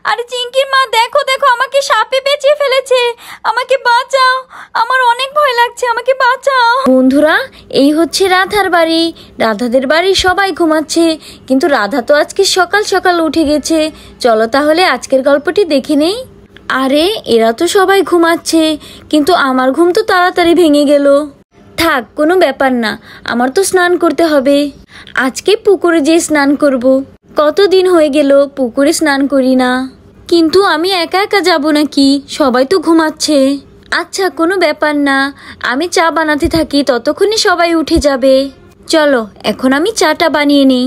আরে চিঙ্কির মা, দেখো দেখো, আমাকে সাপে পেঁচিয়ে ফেলেছে, আমাকে বাঁচাও, আমার অনেক ভয় লাগছে, আমাকে বাঁচাও। বন্ধুরা, এই হচ্ছে রাধার বাড়ি। রাধাদের বাড়ি সবাই ঘুমাচ্ছে, কিন্তু রাধা তো আজকে সকাল সকাল উঠে গেছে। চলো তাহলে আজকের গল্পটি দেখে নেই। আরে এরা তো সবাই ঘুমাচ্ছে, কিন্তু আমার ঘুম তো তাড়াতাড়ি ভেঙে গেল। থাক, কোনো ব্যাপার না, আমার তো স্নান করতে হবে। আজকে পুকুরে যেয়ে স্নান করব। কতদিন হয়ে গেল পুকুরে স্নান করি না। কিন্তু আমি একা একা যাব নাকি? সবাই তো ঘুমাচ্ছে। আচ্ছা, কোনো ব্যাপার না, আমি চা বানাতে থাকি, ততক্ষণে সবাই উঠে যাবে। চলো এখন আমি চাটা বানিয়ে নিই।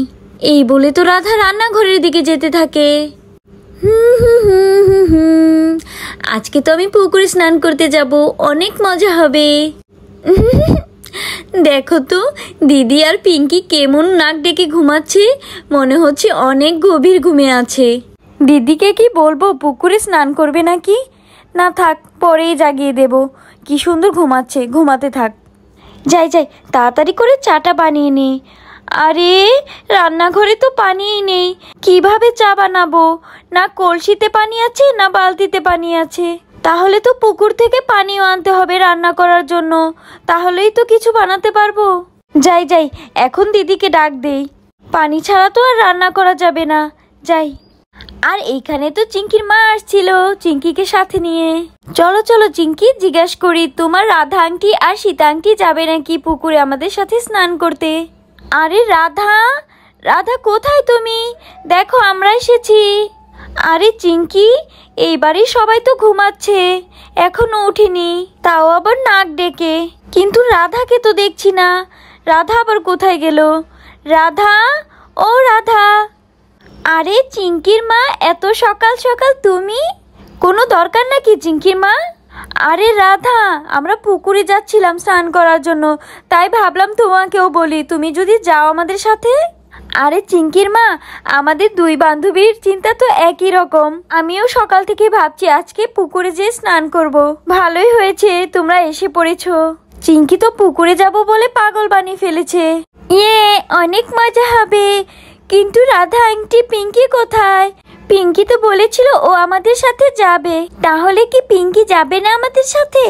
এই বলে তো রাধা রান্নাঘরের দিকে যেতে থাকে। আজকে তো আমি পুকুরে স্নান করতে যাব, অনেক মজা হবে। দেখো তো দিদি আর পিঙ্কি কেমন নাক ডেকে ঘুমাচ্ছে, মনে হচ্ছে অনেক গভীর ঘুমে আছে। দিদিকে কি বলবো পুকুরে স্নান করবে নাকি? না থাক, পরেই জাগিয়ে দেব। কি সুন্দর ঘুমাচ্ছে, ঘুমাতে থাক। যাই যাই, তাড়াতাড়ি করে চাটা বানিয়ে নিই। আরে রান্নাঘরে তো পানিই নেই, কিভাবে চা বানাবো? না কলসিতে পানি আছে, না বালতিতে পানি আছে। তাহলে তো পুকুর থেকে পানিও আনতে হবে রান্না করার জন্য, তাহলেই তো কিছু বানাতে পারবো। যাই যাই, এখন দিদিকে ডাক দেই, পানি ছাড়া তো আর রান্না করা যাবে না। যাই। আর এইখানে তো চিঙ্কির মা আসছিল, চিঙ্কিকে সাথে নিয়ে। চলো চলো চিঙ্কি, জিজ্ঞাসা করি তোমার রাধা আংটি আর সীতা আংটি যাবে নাকি পুকুরে আমাদের সাথে স্নান করতে? আরে রাধা, রাধা কোথায় তুমি? দেখো আমরা এসেছি। আরে চিঙ্কি, এইবারই সবাই তো ঘুমাচ্ছে, এখনো উঠিনি, তাও আবার নাক ডেকে। কিন্তু রাধাকে তো দেখছি না, রাধা আবার কোথায় গেল? রাধা, ও রাধা। আরে চিঙ্কির মা, এত সকাল সকাল তুমি? কোনো দরকার নাকি চিঙ্কির মা? আরে রাধা, আমরা পুকুরে যাচ্ছিলাম স্নান করার জন্য, তাই ভাবলাম তোমাকেও বলি, তুমি যদি যাও আমাদের সাথে। আরে চিঙ্কির মা, আমাদের দুই বান্ধবীর চিন্তা তো একই রকম। আমিও সকাল থেকে ভাবছি আজকে পুকুরে যেয়ে স্নান করব। ভালোই হয়েছে তোমরা এসে পড়েছো। চিঙ্কি তো পুকুরে যাব বলে পাগল বানিয়ে ফেলেছে। ইয়ে, অনেক মজা হবে। কিন্তু রাধা আংটি পিঙ্কি কোথায়? পিঙ্কি তো বলেছিল ও আমাদের সাথে যাবে, তাহলে কি পিঙ্কি যাবে না আমাদের সাথে?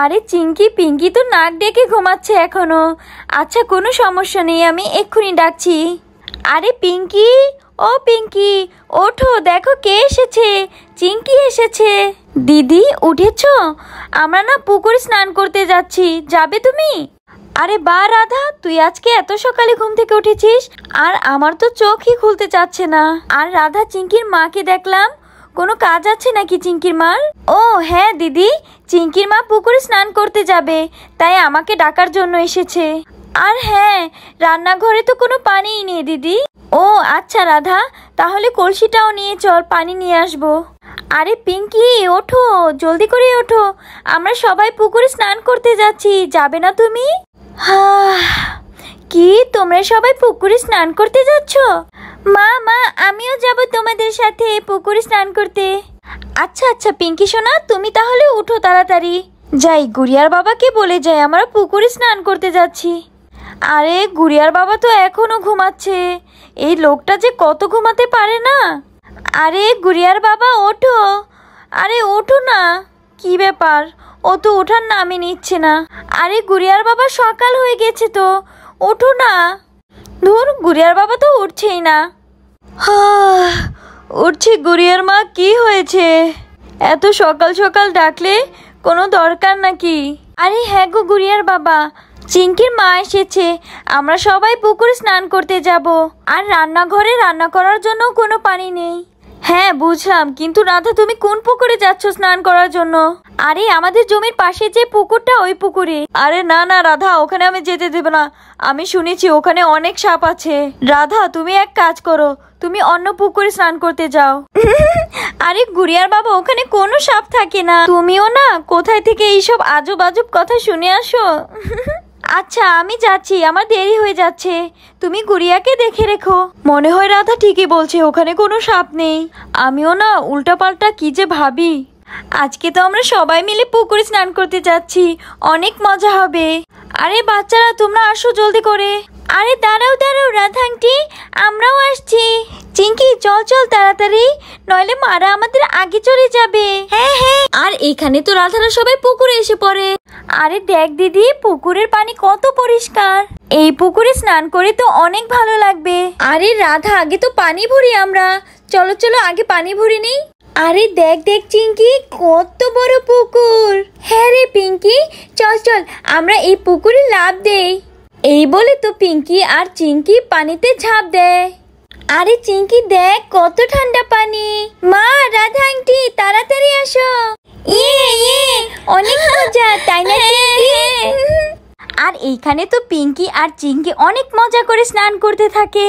আরে চিঙ্কি, পিঙ্কি তো নাক ডেকে ঘুমাচ্ছে এখনো। আচ্ছা কোনো সমস্যা নেই, আমি এক্ষুনি ডাকছি। আরে পিঙ্কি, ও পিঙ্কি, ওঠো, দেখো কে এসেছে। চিঙ্কি এসেছে। দিদি উঠেছো? আমরা না পুকুরে স্নান করতে যাচ্ছি, যাবে তুমি? আরে বা রাধা, তুই আজকে এত সকালে ঘুম থেকে উঠেছিস, আর আমার তো চোখই খুলতে চাচ্ছে না। আর রাধা, চিঙ্কির মাকে দেখলাম, কোনো কাজ আছে নাকি চিঙ্কির মার? ও হ্যাঁ দিদি, চিঙ্কির মা পুকুরে স্নান করতে যাবে, তাই আমাকে ডাকার জন্য এসেছে। আর হ্যাঁ, রান্নাঘরে তো কোনো পানিই নেই দিদি। ও আচ্ছা রাধা, তাহলে কলসিটাও নিয়ে চল, পানি নিয়ে আসবো। আরে পিঙ্কি ওঠো, জলদি করে ওঠো, আমরা সবাই পুকুরে স্নান করতে যাচ্ছি, যাবে না তুমি? কি, তোমরা সবাই পুকুরে স্নান করতে যাচ্ছ? মা মা, আমিও যাব তোমাদের সাথে পুকুরে স্নান করতে। আচ্ছা আচ্ছা পিঙ্কি সোনা, তুমি তাহলে উঠো তাড়াতাড়ি। যাই, গুড়িয়ার বাবাকে বলে যাই আমরা পুকুরে স্নান করতে যাচ্ছি। আরে গুড়িয়ার বাবা তো এখনো ঘুমাচ্ছে, এই লোকটা যে কত ঘুমাতে পারে না। আরে গুড়িয়ার বাবা ওঠো, আরে ওঠো না, কি ব্যাপার, ও তো ওঠার নামই নিচ্ছে না। আরে গুড়িয়ার বাবা, সকাল হয়ে গেছে তো, ওঠো না। ধুর, গুড়িয়ার বাবা তো উঠছেই না। উঠছি। গুড়িয়ার মা, কি হয়েছে? এত সকাল সকাল ডাকলে, কোনো দরকার নাকি? আরে হ্যাঁ গো গুড়িয়ার বাবা, চিঙ্কির মা এসেছে, আমরা সবাই পুকুরে স্নান করতে যাব, আর রান্নাঘরে রান্না করার জন্য কোনো পানি নেই। হ্যাঁ বুঝলাম, কিন্তু রাধা তুমি কোন পুকুরে যাচ্ছ স্নান করার জন্য? আরে আমাদের জমির পাশে যে পুকুরটা, ওই পুকুরে। আরে না না রাধা, ওখানে আমি যেতে দেব না, আমি শুনেছি ওখানে অনেক সাপ আছে। রাধা তুমি এক কাজ করো, তুমি অন্য পুকুরে স্নান করতে যাও। আরে গুড়িয়ার বাবা, ওখানে কোনো সাপ থাকে না, তুমিও না কোথায় থেকে এইসব আজব আজব কথা শুনে আসো। আচ্ছা আমি যাচ্ছি, আমার দেরি হয়ে যাচ্ছে, তুমি গুড়িয়াকে দেখে রেখো। মনে হয় রাধা ঠিকই বলছে, ওখানে কোনো সাপ নেই। আমিও না উল্টাপাল্টা কি যে ভাবি। আজকে তো আমরা সবাই মিলে পুকুরে স্নান করতে যাচ্ছি, অনেক মজা হবে। আরে বাচ্চারা তোমরা আসো জলদি করে। আরে দাঁড়াও দাঁড়াও রাধা আন্টি, আমরাও আসছি। চিঙ্কি চল চল তাড়াতাড়ি, নইলে মারা আমাদের আগে চলে যাবে। হ্যাঁ হ্যাঁ। আর এখানে তো রাধারা সবাই পুকুরে এসে পড়ে। আরে দেখ দিদি, পুকুরের পানি কত পরিষ্কার। এই পুকুরে স্নান করে তো অনেক ভালো লাগবে। আরে রাধা, আগে তো পানি ভরি আমরা। চলো চলো আগে পানি ভরি নেই। আরে দেখ দেখ চিঙ্কি, কত বড় পুকুর। হ্যাঁ রে পিঙ্কি, চল চল আমরা এই পুকুরে লাফ দেই। এই বলে তো পিঙ্কি আর চিঙ্কি পানিতে ঝাঁপ দেয়। আরে চিঙ্কি দেখ কত ঠান্ডা পানি। মা, রাধা আন্টি তাড়াতাড়ি আসো। ইয়ে ইয়ে, অনেক মজা তাই না চিঙ্কি? আর এইখানে তো পিঙ্কি আর চিঙ্কি অনেক মজা করে স্নান করতে থাকে।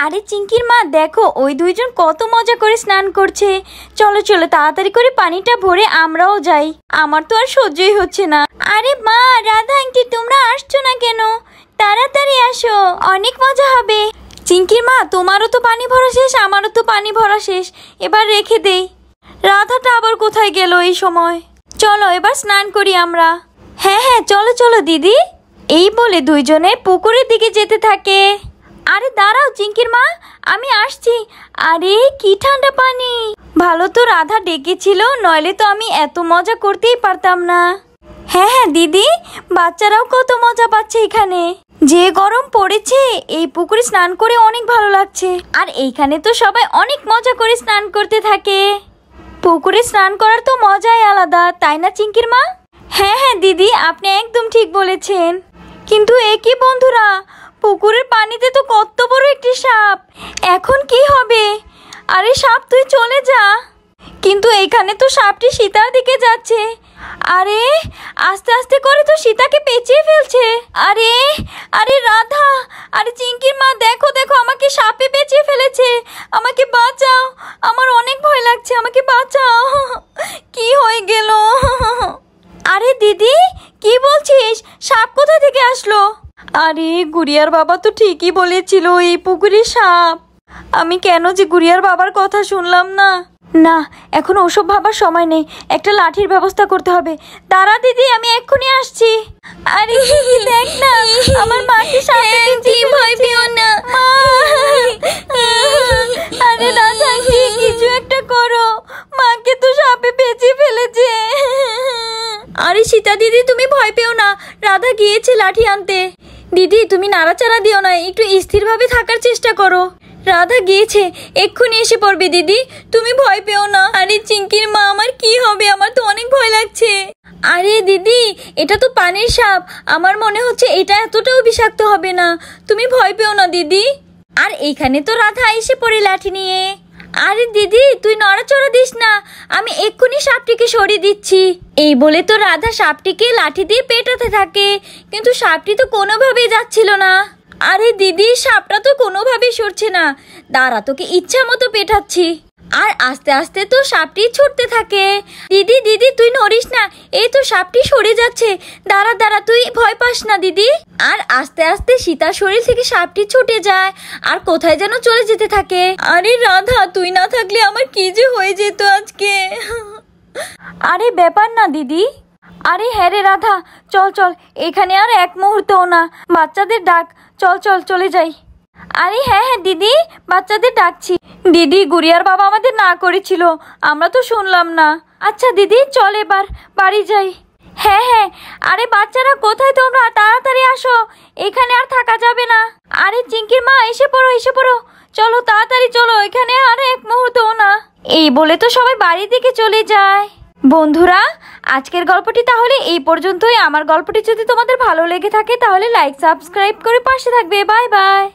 আরে চিঙ্কির মা দেখো, ওই দুইজন কত মজা করে স্নান করছে। চলো চলো তাড়াতাড়ি করে পানিটা ভরে আমরাও যাই, আমার তো আর সহ্যই হচ্ছে না। আরে মা, রাধা আন্টি তোমরা আসছো না কেন? তাড়াতাড়ি আসো, অনেক মজা হবে। চিঙ্কির মা, তোমারও তো পানি ভরা শেষ, আমারও তো পানি ভরা শেষ, এবার রেখে দেই। রাধাটা আবার কোথায় গেল এই সময়? চলো এবার স্নান করি আমরা। হ্যাঁ হ্যাঁ চলো চলো দিদি। এই বলে দুইজনে পুকুরের দিকে যেতে থাকে। আরে দাঁড়াও চিঙ্কির মা, আমি আসছি। আরে কি ঠান্ডা পানি। ভালো তো রাধা ডেকেছিল, নইলে তো আমি এত মজা করতেই পারতাম না। হ্যাঁ হ্যাঁ দিদি, বাচ্চারাও কত মজা পাচ্ছে এখানে। যে গরম পড়েছে, এই পুকুরে স্নান করে অনেক ভালো লাগছে। আর এইখানে তো সবাই অনেক মজা করে স্নান করতে থাকে। পুকুরে স্নান করার তো মজাই আলাদা, তাই না চিঙ্কির মা? হ্যাঁ হ্যাঁ দিদি, আপনি একদম ঠিক বলেছেন। কিন্তু একই বন্ধুরা, পুকুরের পানিতে তো কত বড় একটি সাপ। এখন কি হবে? আরে সাপ তুই চলে যা। কিন্তু এখানে তো সাপটি সীতার দিকে যাচ্ছে। আরে আস্তে আস্তে করে তো সীতাকে পেঁচিয়ে ফেলছে। আরে আরে রাধা, আরে চিঙ্কির মা দেখো দেখো, আমাকে সাপে পেঁচিয়ে ফেলেছে। আমাকে বাঁচাও, আমার অনেক ভয় লাগছে, আমাকে বাঁচাও। কি হয়ে গেল? আরে দিদি কি বলছিস? সাপ কোথা থেকে আসলো? আরে গুড়িয়ার বাবা তো ঠিকই বলেছিল, এই পুকুরে সাপ। আমি কেন যে গুড়িয়ার বাবার কথা শুনলাম না। না, এখন ওসব ভাবার সময় নেই, একটা লাঠির ব্যবস্থা করতে হবে। দাঁড়া দিদি, আমি এক্ষুনি আসছি। আরে দেখ না, আমার মাকে সাপে পেঁচিয়ে ভয় পেও না। আরে দাদা কিছু একটা করো, মাকে তো সাপে পেঁচিয়ে ফেলেছে। আরে সীতা দিদি তুমি ভয় পেও না, রাধা গিয়েছে লাঠি আনতে। দিদি তুমি নাড়াচাড়া দিও না, একটু স্থিরভাবে থাকার চেষ্টা করো। রাধা গিয়েছে, এক্ষুনি এসে পড়বে দিদি, তুমি ভয় পেও না। আরে চিঙ্কির মা, আমার কি হবে? আমার তো অনেক ভয় লাগছে। আরে দিদি, এটা তো পানির সাপ, আমার মনে হচ্ছে এটা এতটাও বিষাক্ত হবে না। তুমি ভয় পেও না দিদি। আর এইখানে তো রাধা এসে পড়ে লাঠি নিয়ে। আরে দিদি তুই নড়াচড়া দিস না, আমি এক্ষুনি সাপটিকে সরিয়ে দিচ্ছি। এই বলে তো রাধা সাপটিকে লাঠি দিয়ে পেটাতে থাকে, কিন্তু সাপটি তো কোনোভাবেই যাচ্ছিল না। আরে দিদি সাপটা তো কোনোভাবেই সরছে না। দাঁড়া, তোকে ইচ্ছা মতো পেটাচ্ছি। আর আস্তে আস্তে তো সাপটি ছুটতে থাকে। দিদি দিদি তুই নড়িস না, এই তো সাপটি সরে যাচ্ছে। দাঁড়া দাঁড়া, তুই ভয় পাস না দিদি। আর আস্তে আস্তে সীতার শরীর থেকে সাপটি ছুটে যায় আর কোথায় যেন চলে যেতে থাকে। আরে রাধা, তুই না থাকলে আমার কি যে হয়ে যেত আজকে। আরে ব্যাপার না দিদি। আরে হ্যাঁ রে রাধা, চল চল, এখানে আর এক মুহূর্তও না, বাচ্চাদের ডাক, চল চল চলে যাই। আরে হ্যাঁ হ্যাঁ দিদি, বাচ্চাদের ডাকছি। দিদি গুড়িয়ার বাবা আমাদের না করেছিল, আমরা তো শুনলাম না। আচ্ছা দিদি চল এবার বাড়ি যাই। হ্যাঁ হ্যাঁ। আরে বাচ্চারা কোথায় তোমরা? তাড়াতাড়ি আসো, এখানে আর থাকা যাবে না। আরে চিঙ্কির মা এসে পড়ো এসে পড়ো, চলো তাড়াতাড়ি চলো, এখানে আর এক মুহূর্তও না। এই বলে তো সবাই বাড়ির দিকে চলে যায়। বন্ধুরা আজকের গল্পটি তাহলে এই পর্যন্তই। আমার গল্পটি যদি তোমাদের ভালো লেগে থাকে তাহলে লাইক সাবস্ক্রাইব করে পাশে থাকবে। Bye bye.